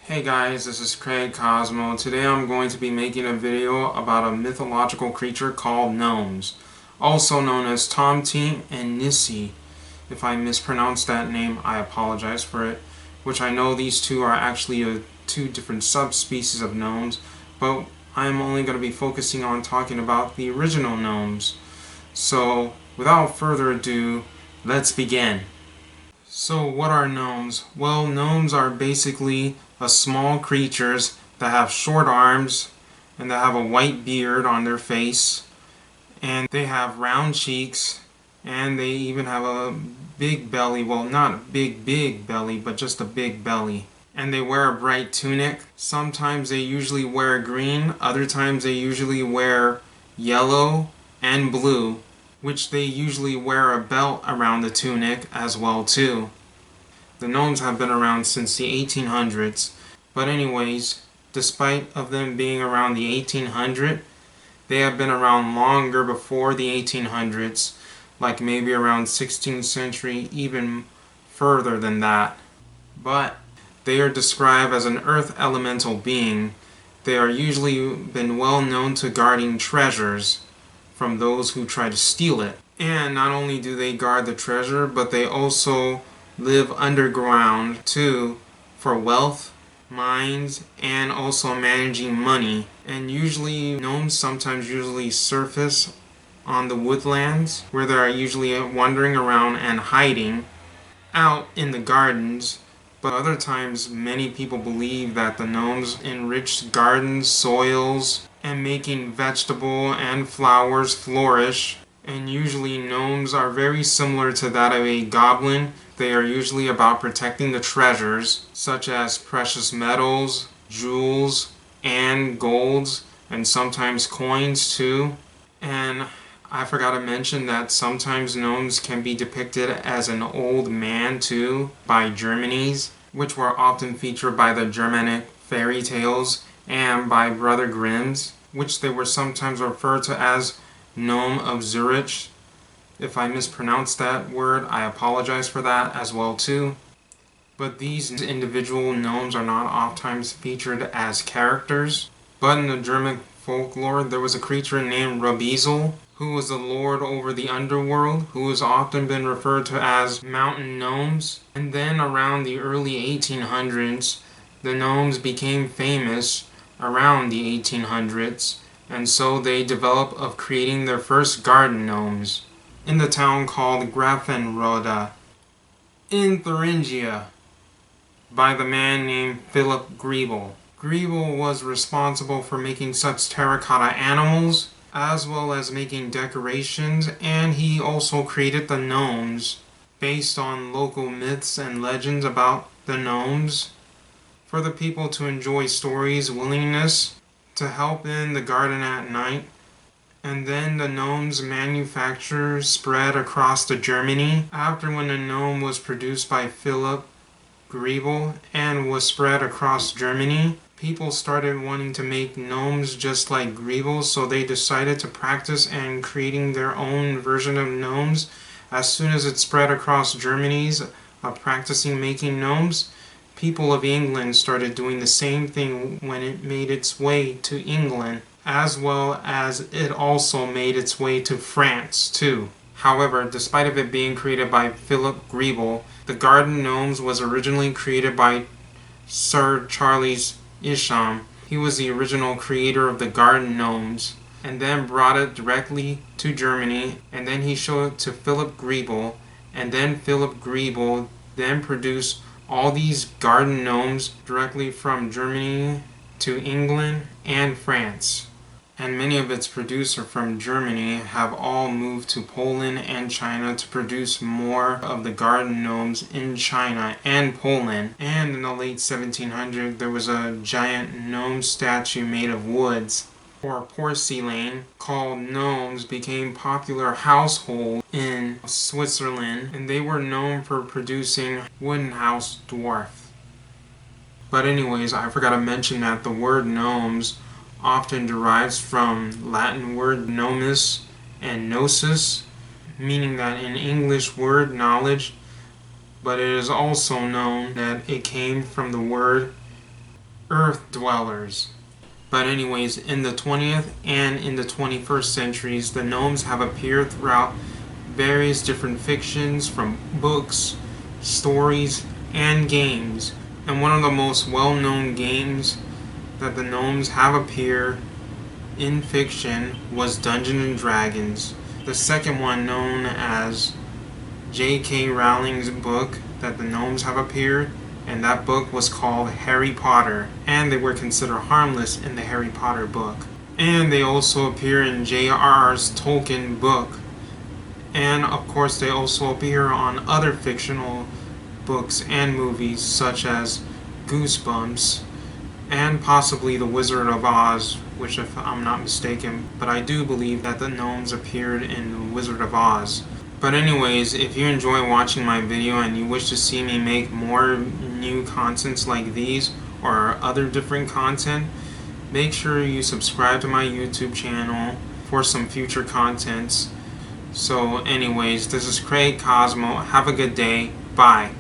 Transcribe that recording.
Hey guys, this is Craig Cosmo. Today I'm going to be making a video about a mythological creature called gnomes, also known as Tomty and Nissi. If I mispronounce that name, I apologize for it, which I know these two are actually two different subspecies of gnomes, but I'm only going to be focusing on talking about the original gnomes. So, without further ado, let's begin. So what are gnomes? Well, gnomes are basically small creatures that have short arms and that have a white beard on their face, and they have round cheeks, and they even have a big belly. Well, not a big belly, but just a big belly. And they wear a bright tunic. Sometimes they usually wear green, other times they usually wear yellow and blue, which they usually wear a belt around the tunic as well too. The gnomes have been around since the 1800s, but anyways, despite of them being around the 1800s, they have been around longer before the 1800s, like maybe around 16th century, even further than that. But they are described as an earth elemental being. They are usually been well known to guarding treasures from those who try to steal it. And not only do they guard the treasure, but they also live underground too for wealth, mines, and also managing money. And usually gnomes sometimes surface on the woodlands where they are usually wandering around and hiding out in the gardens. But other times many people believe that the gnomes enrich gardens, soils, and making vegetable and flowers flourish. And usually gnomes are very similar to that of a goblin. They are usually about protecting the treasures, such as precious metals, jewels, and golds, and sometimes coins too. And I forgot to mention that sometimes gnomes can be depicted as an old man too by Germanies, which were often featured by the Germanic fairy tales and by Brother Grimm's, which they were sometimes referred to as Gnome of Zurich. If I mispronounced that word, I apologize for that as well too. But these individual gnomes are not oftentimes featured as characters. But in the German folklore, there was a creature named Rabiesel, who was the lord over the underworld, who has often been referred to as mountain gnomes. And then around the early 1800s, the gnomes became famous around the 1800s, and so they developed of creating their first garden gnomes in the town called Grafenrode in Thuringia by the man named Philip Griebel. Griebel was responsible for making such terracotta animals as well as making decorations, and he also created the gnomes based on local myths and legends about the gnomes for the people to enjoy stories, willingness to help in the garden at night. And then the gnomes manufacture spread across the Germany. After when the gnome was produced by Philip Griebel and was spread across Germany, people started wanting to make gnomes just like Griebel, so they decided to practice and creating their own version of gnomes. As soon as it spread across Germany's practicing making gnomes, people of England started doing the same thing when it made its way to England, as well as it also made its way to France too. However, despite of it being created by Philip Griebel, the garden gnomes was originally created by Sir Charles Isham. He was the original creator of the garden gnomes, and then brought it directly to Germany, and then he showed it to Philip Griebel, and then Philip Griebel then produced all these garden gnomes directly from Germany to England and France. And many of its producers from Germany have all moved to Poland and China to produce more of the garden gnomes in China and Poland. And in the late 1700s, there was a giant gnome statue made of woods or porcelain called gnomes became popular household in Switzerland, and they were known for producing wooden house dwarf. But anyways, I forgot to mention that the word gnomes often derives from Latin word gnomus and gnosis, meaning that in English word knowledge, but it is also known that it came from the word earth dwellers. But anyways, in the 20th and in the 21st centuries, the gnomes have appeared throughout various different fictions, from books, stories, and games. And one of the most well-known games that the gnomes have appeared in fiction was Dungeons and Dragons. The second one, known as J.K. Rowling's book that the gnomes have appeared, and that book was called Harry Potter, and they were considered harmless in the Harry Potter book. And they also appear in J.R.R. Tolkien's book, and of course they also appear on other fictional books and movies such as Goosebumps and possibly The Wizard of Oz, which if I'm not mistaken, but I do believe that the gnomes appeared in The Wizard of Oz. But anyways, if you enjoy watching my video and you wish to see me make more new contents like these or other different content, make sure you subscribe to my YouTube channel for some future contents. So anyways, this is Craig Cosmo. Have a good day. Bye.